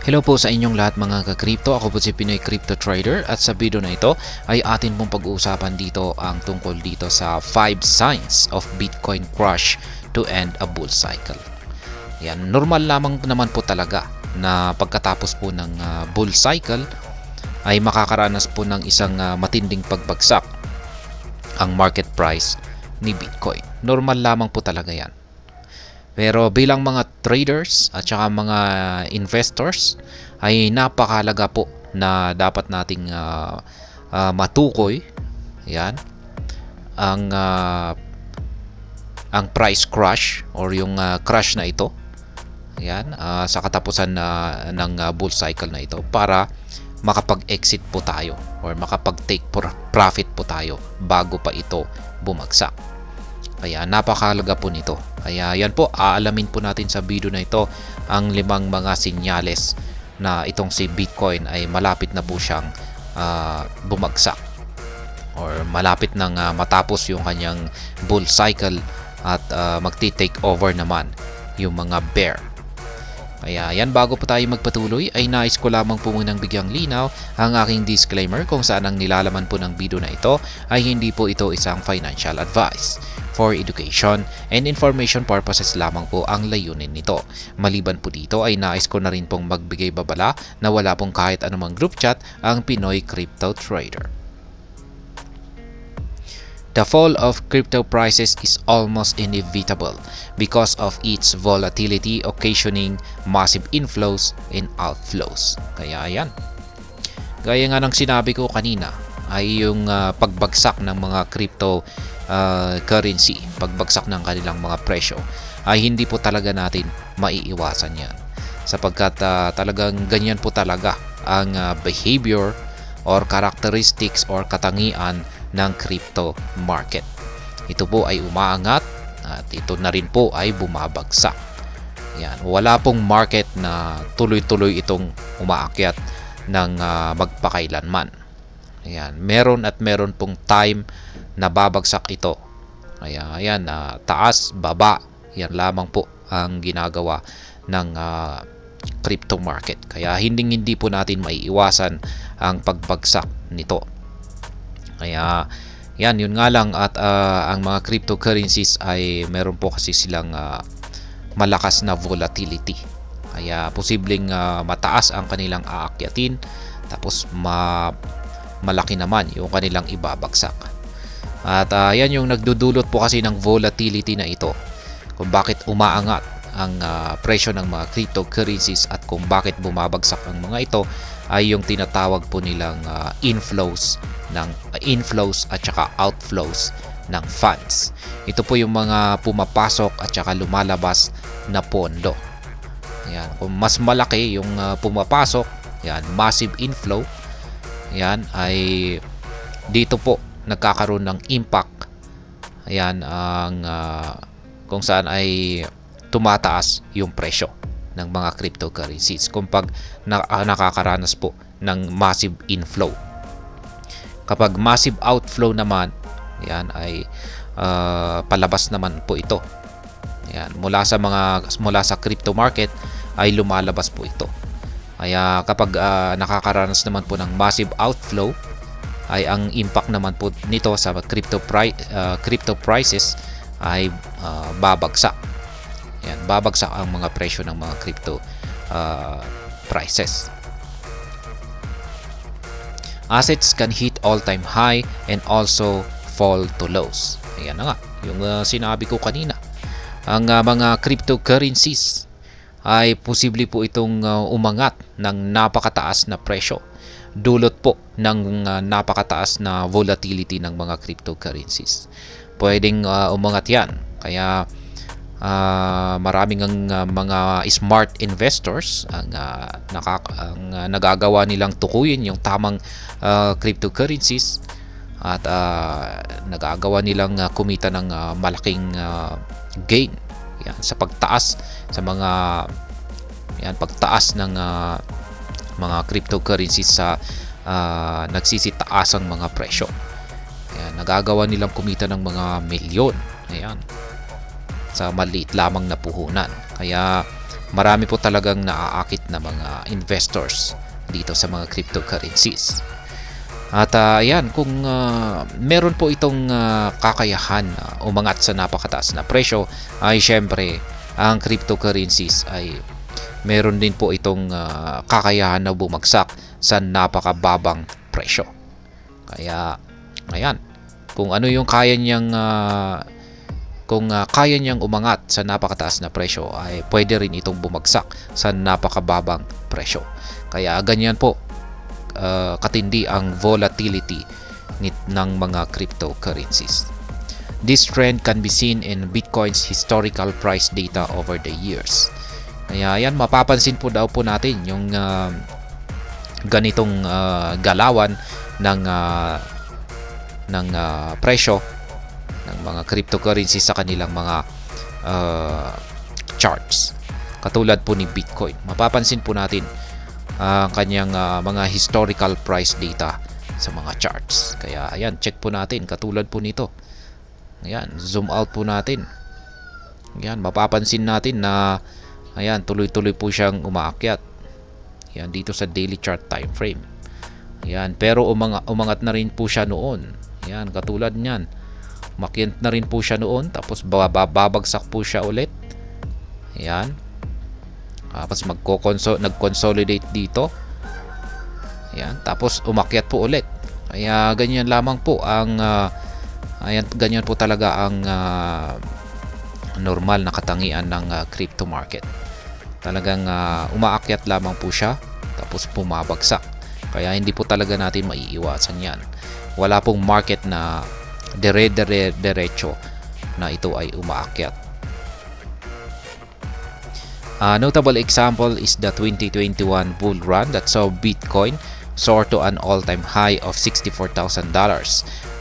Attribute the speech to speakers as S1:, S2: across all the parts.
S1: Hello po sa inyong lahat mga ka-crypto. Ako po si Pinoy Crypto Trader at sa video na ito ay atin pong pag-uusapan dito ang tungkol dito sa 5 signs of Bitcoin crash to end a bull cycle. Yan, normal lamang naman po talaga na pagkatapos po ng bull cycle ay makakaranas po ng isang matinding pagbagsak ang market price ni Bitcoin. Normal lamang po talaga yan. Pero bilang mga traders at saka mga investors ay napakahalaga po na dapat nating matukoy yan ang price crash or yung crash na ito yan sa katapusan ng bull cycle na ito para makapag-exit po tayo or makapag-take profit po tayo bago pa ito bumagsak. Kaya napakahalaga po nito. Kaya yan po, aalamin po natin sa video na ito ang 5 mga sinyales na itong si Bitcoin ay malapit na po siyang bumagsak or malapit nang matapos yung kanyang bull cycle at magti-take over naman yung mga bear. Kaya yan, bago po tayo magpatuloy ay nais ko lamang po munang bigyang linaw ang aking disclaimer kung saan ang nilalaman po ng video na ito ay hindi po ito isang financial advice. For education and information purposes lamang po ang layunin nito. Maliban po dito ay nais ko na rin pong magbigay babala na wala pong kahit anumang group chat ang Pinoy Crypto Trader. The fall of crypto prices is almost inevitable because of its volatility occasioning massive inflows and outflows. Kaya yan. Gaya nga ng sinabi ko kanina ay yung pagbagsak ng mga crypto currency, pagbagsak ng kanilang mga presyo ay hindi po talaga natin maiiwasan yan. Sapagkat talagang ganyan po talaga ang behavior or characteristics or katangian ng crypto market. Ito po ay umaangat at ito na rin po ay bumabagsak. Yan, wala pong market na tuloy-tuloy itong umaakyat ng magpakailanman. Yan, meron at meron pong time na babagsak ito. Kaya ayan, taas, baba, yan lamang po ang ginagawa ng crypto market. Kaya hindi po natin maiiwasan ang pagbagsak nito. Kaya yan, yun nga lang at ang mga cryptocurrencies ay meron po kasi silang malakas na volatility. Kaya posibleng mataas ang kanilang aakyatin tapos malaki naman yung kanilang ibabagsak. At yan yung nagdudulot po kasi ng volatility na ito kung bakit umaangat ang presyo ng mga cryptocurrencies at kung bakit bumabagsak ang mga ito ay yung tinatawag po nilang inflows at saka outflows ng funds. Ito po yung mga pumapasok at saka lumalabas na pondo. Yan, kung mas malaki yung pumapasok, yan, massive inflow, yan ay dito po nagkakaroon ng impact. Ayan ang kung saan ay tumataas yung presyo ng mga cryptocurrencies kung pag nakakaranas po ng massive inflow. Kapag massive outflow naman, yan ay palabas naman po ito. Yan, mula sa crypto market ay lumalabas po ito. Kaya kapag nakakaranas naman po ng massive outflow ay ang impact naman po nito sa crypto prices ay babagsak. Yan, babagsak ang mga presyo ng mga crypto prices. Assets can hit all-time high and also fall to lows. Ayan na nga, yung sinabi ko kanina. Ang mga cryptocurrencies ay posible po itong umangat ng napakataas na presyo. Dulot po ng napakataas na volatility ng mga cryptocurrencies. Pwedeng umangat yan. Kaya maraming mga smart investors ang nagagawa nilang tukuyin yung tamang cryptocurrencies at nagagawa nilang kumita ng malaking gain yan, sa pagtaas sa mga pagtaas ng mga cryptocurrencies sa nagsisitaasang mga presyo. Ayan, nagagawa nilang kumita ng mga milyon. Ayan, sa maliit lamang na puhunan. Kaya marami po talagang naaakit na mga investors dito sa mga cryptocurrencies. At ayan, kung meron po itong kakayahan na umangat sa napakataas na presyo, ay syempre ang cryptocurrencies ay meron din po itong kakayahan na bumagsak sa napakababang presyo. Kaya ayan, kung ano yung kaya niyang kaya niyang umangat sa napakataas na presyo, ay pwede rin itong bumagsak sa napakababang presyo. Kaya ganyan po katindi ang volatility ng mga cryptocurrencies. This trend can be seen in Bitcoin's historical price data over the years. Kaya yan, mapapansin po daw po natin yung ganitong galawan ng presyo ng mga cryptocurrencies sa kanilang mga charts. Katulad po ni Bitcoin. Mapapansin po natin ang kanyang mga historical price data sa mga charts. Kaya ayan, check po natin katulad po nito. Ayan, zoom out po natin. Ayan, mapapansin natin na ayan, tuloy-tuloy po siyang umaakyat. Ayan, dito sa daily chart time frame. Ayan, pero umangat na rin po siya noon. Ayan, katulad niyan. Umakyat na rin po siya noon, tapos babagsak po siya ulit. Ayan. Tapos nag-consolidate dito. Ayan, tapos umakyat po ulit. Kaya ganyan lamang po ang ayan, ganyan po talaga ang normal na katangian ng crypto market. Talagang umaakyat lamang po siya, tapos bumabagsak. Kaya hindi po talaga natin maiiwasan yan. Wala pong market na diretso na ito ay umaakyat. A notable example is the 2021 bull run that saw Bitcoin soar to an all-time high of $64,000.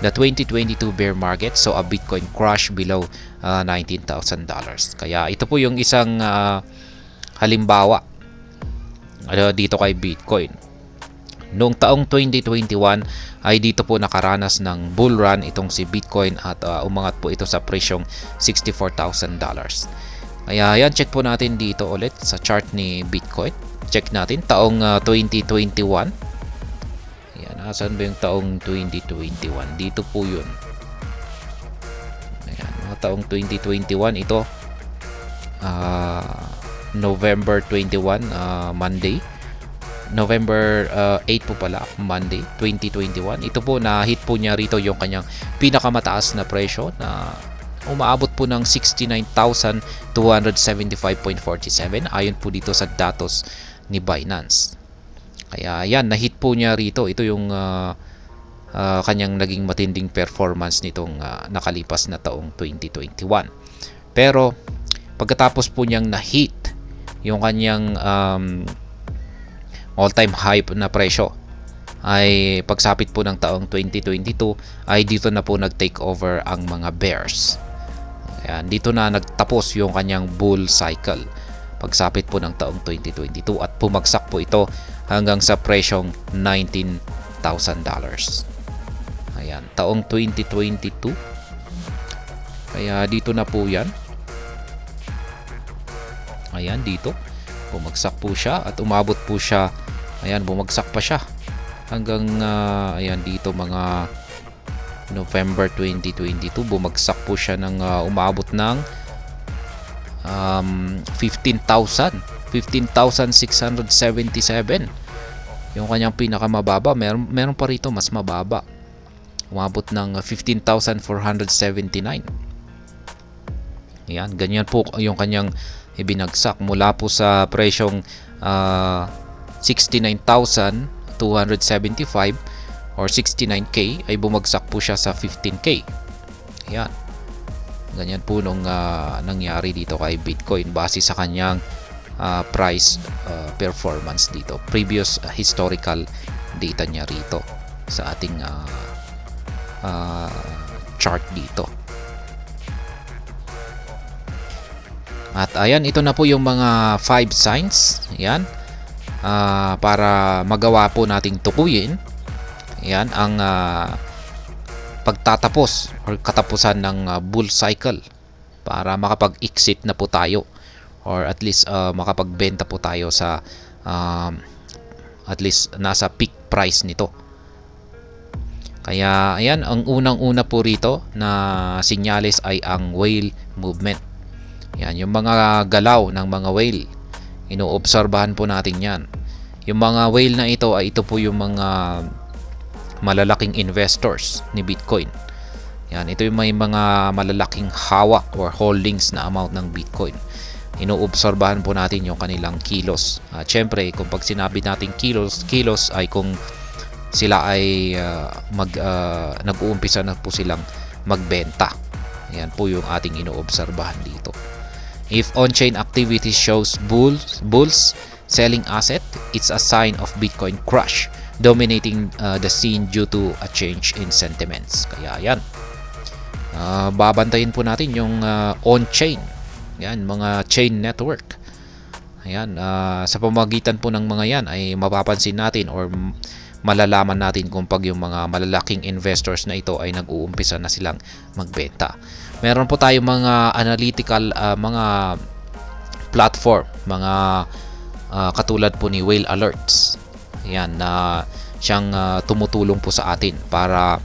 S1: The 2022 bear market saw a Bitcoin crash below $19,000. Kaya ito po yung isang halimbawa dito kay Bitcoin. Noong taong 2021 ay dito po nakaranas ng bull run itong si Bitcoin at umangat po ito sa presyong $64,000. Kaya yan, check po natin dito ulit sa chart ni Bitcoin. Check natin taong 2021. Ayan, asan ba yung taong 2021? Dito po yun. Ayan, mga taong 2021 ito. November 21, Monday. November 8 po pala, Monday 2021. Ito po, na-hit po niya rito yung kanyang pinakamataas na presyo na umaabot po ng 69,275.47 ayon po dito sa datos ni Binance. Kaya yan, na-hit po niya rito. Ito yung kanyang naging matinding performance nitong nakalipas na taong 2021. Pero pagkatapos po niyang na-hit yung kanyang all-time high na presyo, ay pagsapit po ng taong 2022 ay dito na po nag-take over ang mga bears. Ayan, dito na nagtapos yung kanyang bull cycle pagsapit po ng taong 2022 at pumagsak po ito hanggang sa presyong $19,000. Ayan, taong 2022. Kaya dito na po yan. Ayan, dito bumagsak po siya at umabot po siya. Ayan, bumagsak pa siya hanggang ayan, dito mga November 2022 bumagsak po siya ng umabot ng 15,677 yung kanyang pinakamababa. Meron pa rito mas mababa, umabot ng 15,479. Ayan, ganyan po yung kanyang ibinagsak mula po sa presyong 69,275 or 69K ay bumagsak po siya sa 15K. Ayan. Ganyan po nung nangyari dito kay Bitcoin base sa kanyang price performance dito. Previous historical data niya rito sa ating chart dito. At ayan, ito na po yung mga 5 signs. Ayan. Para magawa po nating tukuyin yan ang pagtatapos or katapusan ng bull cycle para makapag-exit na po tayo or at least makapagbenta po tayo sa at least nasa peak price nito. Kaya ayan, ang unang-una po rito na senyales ay ang whale movement. Yan, yung mga galaw ng mga whale. Inoobserbahan po natin yan. Yung mga whale na ito ay ito po yung mga malalaking investors ni Bitcoin. Yan, ito yung may mga malalaking hawak or holdings na amount ng Bitcoin. Inoobserbahan po natin yung kanilang kilos. Syempre, kung pag sinabi natin kilos ay kung sila ay nag-uumpisa na po silang magbenta. Yan po yung ating inoobserbahan dito. If on-chain activity shows bulls selling asset, it's a sign of Bitcoin crush dominating the scene due to a change in sentiments. Kaya yan, babantayin po natin yung on-chain. Yan, mga chain network. Ayan, sa pamamagitan po ng mga yan ay mapapansin natin or malalaman natin kung pag yung mga malalaking investors na ito ay nag-uumpisa na silang magbenta. Meron po tayong mga analytical mga platform, mga katulad po ni Whale Alerts. Ayan, na siyang tumutulong po sa atin para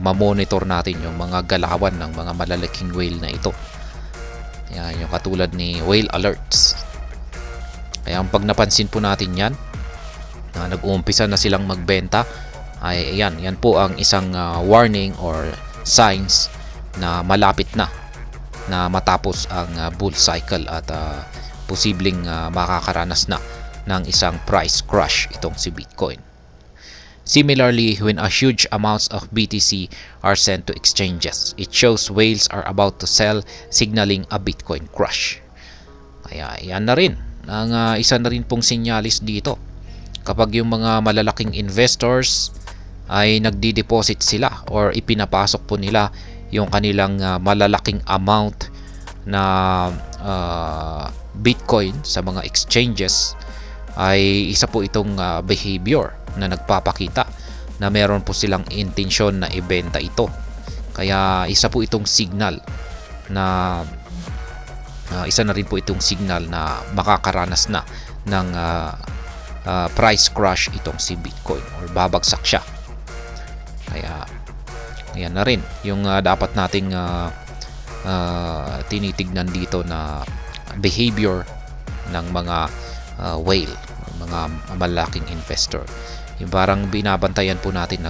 S1: ma-monitor natin yung mga galawan ng mga malalaking whale na ito. Ayan, yung katulad ni Whale Alerts. Kaya pag napansin po natin yan, nag-uumpisa na silang magbenta, ay yan po ang isang warning or signs na malapit na matapos ang bull cycle at posibleng makakaranas na ng isang price crash itong si Bitcoin. Similarly, when a huge amounts of BTC are sent to exchanges, it shows whales are about to sell, signaling a Bitcoin crash. Kaya yan na rin ang isa na rin pong sinyalis dito. Kapag yung mga malalaking investors ay nagdi-deposit sila or ipinapasok po nila yung kanilang malalaking amount na Bitcoin sa mga exchanges, ay isa po itong behavior na nagpapakita na meron po silang intensyon na ibenta ito. Kaya isa po itong signal na isa na rin po itong signal na makakaranas na ng price crash itong si Bitcoin or babagsak siya. Kaya yan na rin yung dapat nating tinitignan dito na behavior ng mga whale, mga malaking investor. Yung parang binabantayan po natin,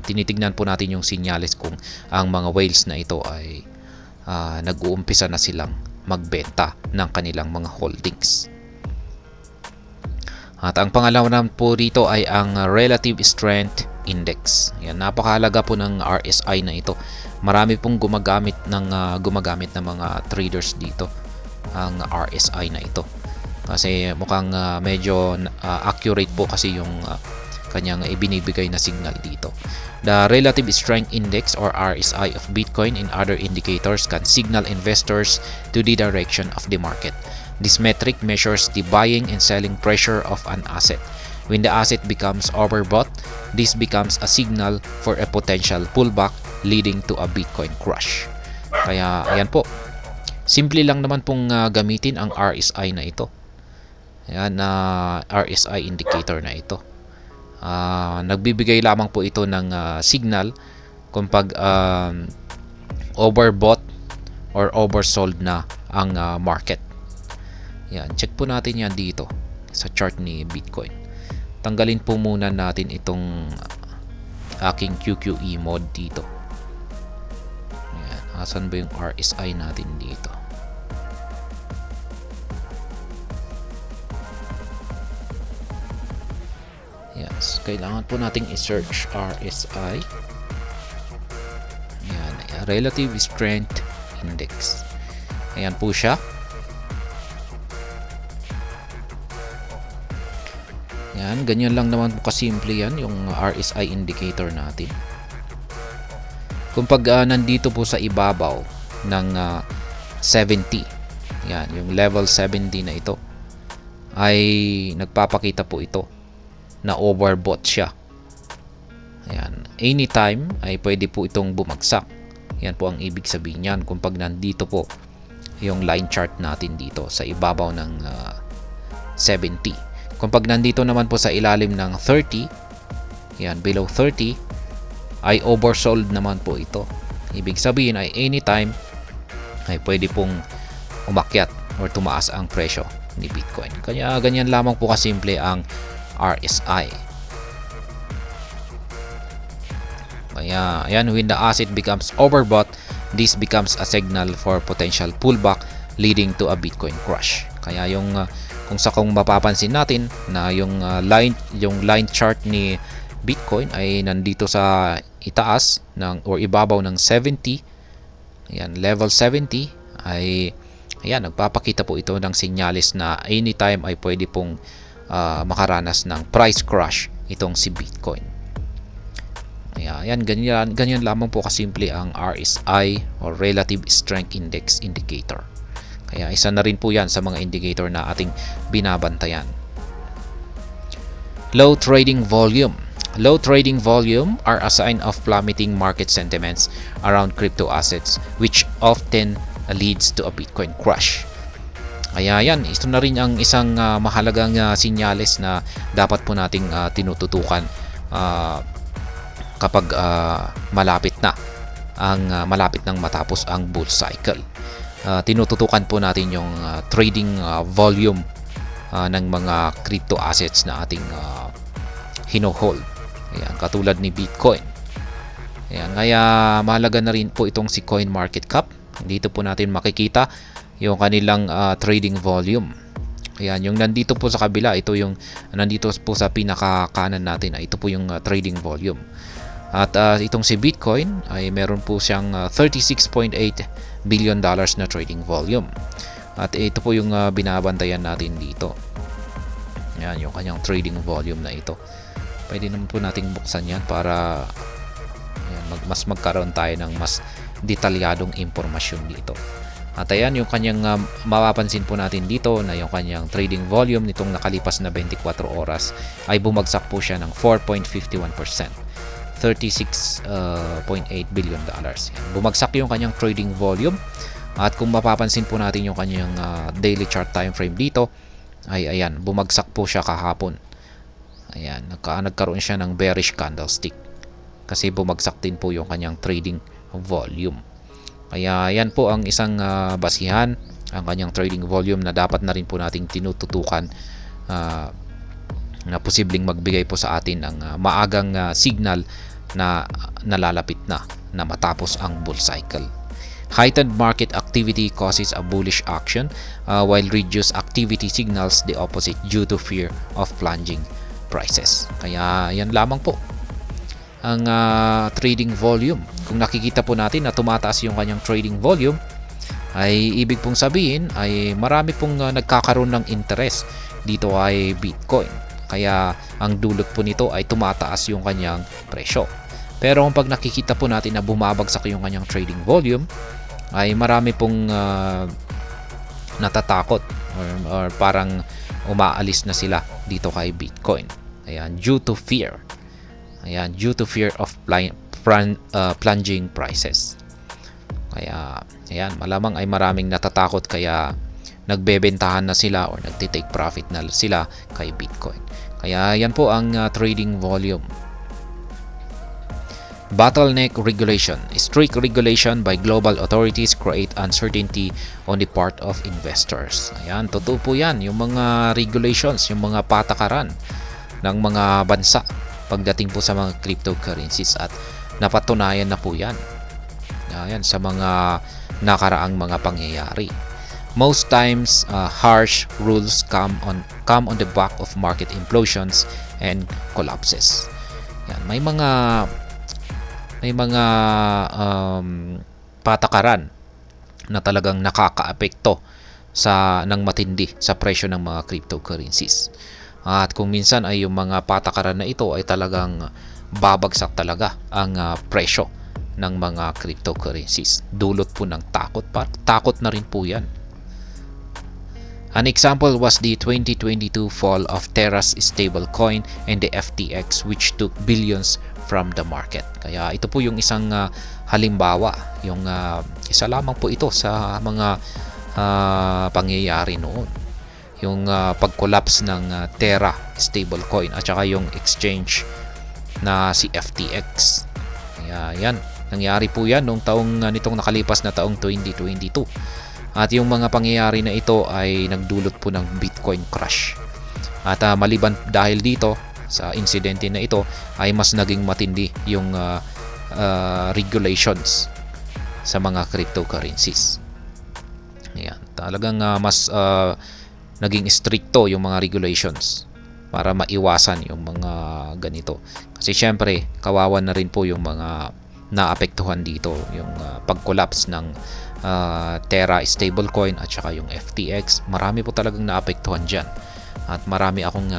S1: tinitignan po natin yung sinyales kung ang mga whales na ito ay nag-uumpisa na silang magbenta ng kanilang mga holdings. At ang pangalawa naman po rito ay ang Relative Strength Index. Yan, napakahalaga po ng RSI na ito. Marami pong gumagamit ng mga traders dito ang RSI na ito. Kasi mukhang medyo accurate po kasi yung kanyang ibinibigay na signal dito. The Relative Strength Index or RSI of Bitcoin and other indicators can signal investors to the direction of the market. This metric measures the buying and selling pressure of an asset. When the asset becomes overbought, this becomes a signal for a potential pullback leading to a Bitcoin crash. Kaya ayan po, simple lang naman pong gamitin ang RSI na ito. Ayan, RSI indicator na ito. Nagbibigay lamang po ito ng signal kung pag overbought or oversold na ang market. Yan, check po natin yan dito sa chart ni Bitcoin. Tanggalin po muna natin itong aking QQE mode dito. Yan, asan ba yung RSI natin dito? Yes, kailangan po nating i-search RSI. Yan, Relative Strength Index. Ayan po siya. Yan, ganyan lang naman po kasimple yan, yung RSI indicator natin. Kung pag nandito po sa ibabaw ng 70, yan, yung level 70 na ito, ay nagpapakita po ito na overbought siya. Ayan, anytime ay pwede po itong bumagsak. Yan po ang ibig sabihin niyan kung pag nandito po yung line chart natin dito sa ibabaw ng 70. Kung pag nandito naman po sa ilalim ng 30, yan, below 30, ay oversold naman po ito. Ibig sabihin ay anytime ay pwede pong umakyat or tumaas ang presyo ni Bitcoin. Kaya ganyan lamang po kasimple ang RSI. Kaya ayan, when the asset becomes overbought, this becomes a signal for potential pullback leading to a Bitcoin crash. Kaya yung kung mapapansin natin na yung line chart ni Bitcoin ay nandito sa itaas ng or ibabaw ng 70. Ayan, level 70 ay ayan, nagpapakita po ito ng senyales na anytime ay pwede pong makaranas ng price crash itong si Bitcoin. Ayan, ganyan lamang po kasimple ang RSI or Relative Strength Index indicator. Kaya isa na rin po yan sa mga indicator na ating binabantayan. Low trading volume. Low trading volume are a sign of plummeting market sentiments around crypto assets, which often leads to a Bitcoin crash. Kaya yan, ito na rin ang isang mahalagang sinyales na dapat po nating tinututukan kapag malapit nang matapos ang bull cycle. Tinututukan po natin yung trading volume ng mga crypto assets na ating hino-hold. Ayan, katulad ni Bitcoin. Ayan, kaya mahalaga na rin po itong si CoinMarketCap. Dito po natin makikita yung kanilang trading volume. Ayan, yung nandito po sa kabila, ito yung nandito po sa pinaka-kanan natin, ito po yung trading volume. At itong si Bitcoin ay meron po siyang $36.8 billion na trading volume. At ito po yung binabantayan natin dito. Ayan, yung kanyang trading volume na ito. Pwede naman po nating buksan yan para ayan, mas magkaroon tayo ng mas detalyadong impormasyon dito. At ayan, yung kanyang mapapansin po natin dito na yung kanyang trading volume nitong nakalipas na 24 oras ay bumagsak po siya ng 4.51%. $36.8 billion. Yan. Bumagsak yung kanyang trading volume. At kung mapapansin po natin yung kanyang daily chart time frame dito, ay ayan, bumagsak po siya kahapon. Ayan, nagkaroon siya ng bearish candlestick kasi bumagsak din po yung kanyang trading volume. Kaya yan po ang isang basihan, ang kanyang trading volume na dapat na rin po nating tinututukan na posibleng magbigay po sa atin ng maagang signal na nalalapit na matapos ang bull cycle. Heightened market activity causes a bullish action, while reduced activity signals the opposite due to fear of plunging prices. Kaya yan lamang po ang trading volume. Kung nakikita po natin na tumataas yung kanyang trading volume, ay ibig pong sabihin ay marami pong nagkakaroon ng interest dito ay Bitcoin. Kaya ang dulot po nito ay tumataas yung kanyang presyo. Pero kung pag nakikita po natin na bumabagsak yung kanyang trading volume, ay marami pong natatakot or parang umaalis na sila dito kay Bitcoin. Ayan, due to fear. Ayan, due to fear of plunging prices. Kaya, ayan, malamang ay maraming natatakot kaya nagbebentahan na sila or nagtitake profit na sila kay Bitcoin. Kaya yan po ang trading volume. Bottleneck regulation. Strict regulation by global authorities create uncertainty on the part of investors. Ayan, totoo po yan. Yung mga regulations, yung mga patakaran ng mga bansa pagdating po sa mga cryptocurrencies at napatunayan na po yan. Ayan, sa mga nakaraang mga pangyayari. Most times, harsh rules come on the back of market implosions and collapses. Yan, may mga patakaran na talagang nakakaapekto ng matindi sa presyo ng mga cryptocurrencies. At kung minsan ay yung mga patakaran na ito ay talagang babagsak talaga ang presyo ng mga cryptocurrencies. Dulot po ng takot. Takot na rin po yan. An example was the 2022 fall of Terra's stablecoin and the FTX, which took billions from the market. Kaya ito po yung isang halimbawa, yung isa lamang po ito sa mga pangyayari noon. Yung pag-collapse ng Terra stablecoin at saka yung exchange na si FTX. Kaya yan, nangyari po yan nung nitong nakalipas na taong 2022. At yung mga pangyayari na ito ay nagdulot po ng Bitcoin crash. At maliban dahil dito sa insidente na ito ay mas naging matindi yung regulations sa mga cryptocurrencies. Ayan, talagang mas naging stricto yung mga regulations para maiwasan yung mga ganito. Kasi syempre, kawawa na rin po yung mga naapektuhan dito, yung pag-collapse ng Terra stablecoin at saka yung FTX. Marami po talagang naapektuhan dyan. At marami akong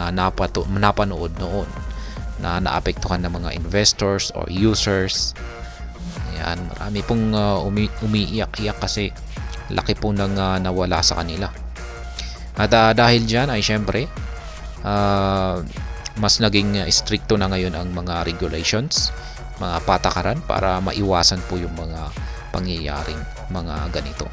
S1: napanood noon na naapektuhan ng mga investors or users. Ayan, marami pong umiiyak-iyak kasi laki po nang nawala sa kanila. At dahil dyan ay syempre mas naging stricto na ngayon ang mga regulations, mga patakaran para maiwasan po yung mga pangyayaring mga ganito.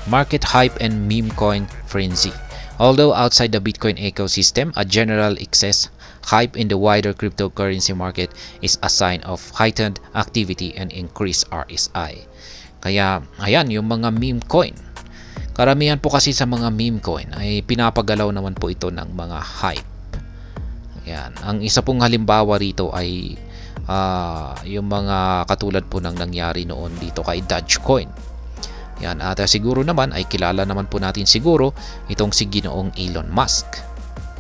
S1: Market hype and meme coin frenzy. Although outside the Bitcoin ecosystem, a general excess hype in the wider cryptocurrency market is a sign of heightened activity and increased RSI. Kaya ayan yung mga meme coin. Karamihan po kasi sa mga meme coin ay pinapagalaw naman po ito ng mga hype. Ayan. Ang isa pong halimbawa rito ay yung mga katulad po ng nangyari noon dito kay Dogecoin. Yan, at siguro naman ay kilala naman po natin siguro itong si Ginoong Elon Musk.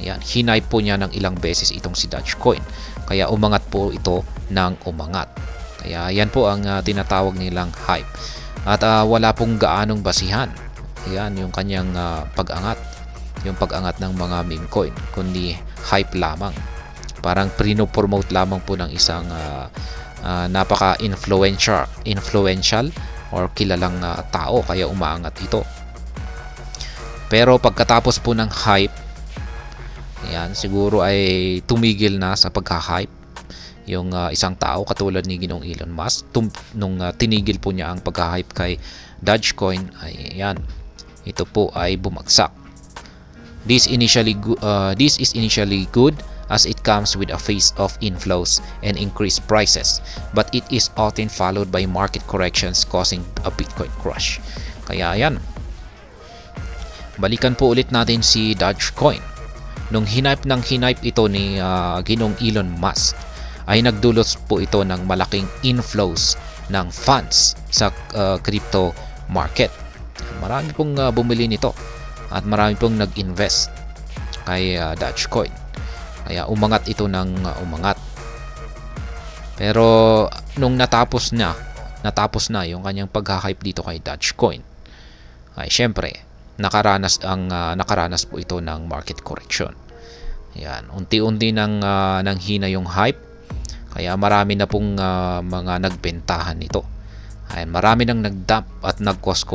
S1: Yan, hinipe po niya ng ilang beses itong si Dogecoin. Kaya umangat po ito ng umangat. Kaya yan po ang tinatawag nilang hype. At wala pong gaanong basihan. Yan, yung kanyang pag-angat. Yung pag-angat ng mga meme coin. Kundi hype lamang. Parang prino-promote lamang po ng isang napaka-influential or kilalang tao. Kaya umaangat ito. Pero pagkatapos po ng hype, yan, siguro ay tumigil na sa pagka-hype yung isang tao katulad ni Ginoong Elon Musk. Nung tinigil po niya ang pagka-hype kay Dogecoin, ay yan, ito po ay bumagsak. This is initially good as it comes with a phase of inflows and increased prices, but it is often followed by market corrections causing a Bitcoin crash. Kaya yan, balikan po ulit natin si Dogecoin. Nung hinipe ito ni Ginoong Elon Musk, ay nagdulot po ito ng malaking inflows ng funds sa crypto market. Marami pong bumili nito at marami pong nag-invest kay Dogecoin. Kaya umangat ito ng umangat. Pero nung natapos na yung kanyang pag-hype dito kay Dogecoin, ay syempre nakaranas po ito ng market correction. Yan, unti-unti nang hina yung hype. Kaya marami na pong mga nagbentahan nito. Ayan, marami nang nag-dump at nag-cause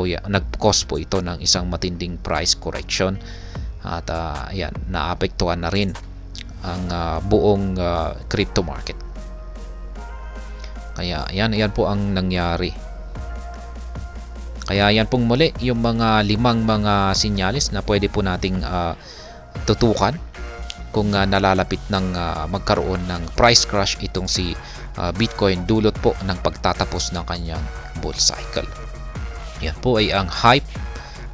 S1: po ito ng isang matinding price correction. At ayan, naapektuhan na rin ang buong crypto market. Kaya ayan po ang nangyari. Kaya yan pong muli yung mga 5 mga sinyalis na pwede po nating tutukan kung nalalapit ng magkaroon ng price crash itong si Bitcoin dulot po ng pagtatapos ng kanyang bull cycle. Yan po ay ang hype,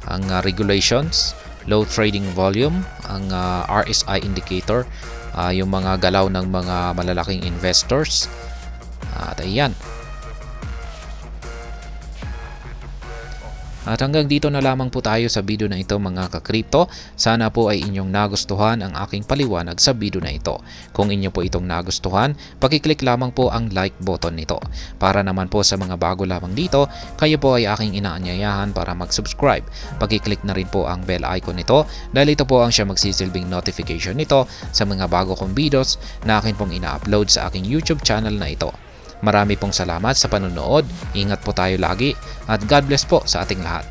S1: ang regulations, low trading volume, ang RSI indicator, yung mga galaw ng mga malalaking investors. At ayan. At hanggang dito na lamang po tayo sa video na ito mga ka-crypto. Sana po ay inyong nagustuhan ang aking paliwanag sa video na ito. Kung inyo po itong nagustuhan, pakiclick lamang po ang like button nito. Para naman po sa mga bago lamang dito, kayo po ay aking inaanyayahan para mag-subscribe. Pakiclick na rin po ang bell icon nito dahil ito po ang siya magsisilbing notification nito sa mga bago kong videos na akin pong ina-upload sa aking YouTube channel na ito. Marami pong salamat sa panonood, ingat po tayo lagi at God bless po sa ating lahat.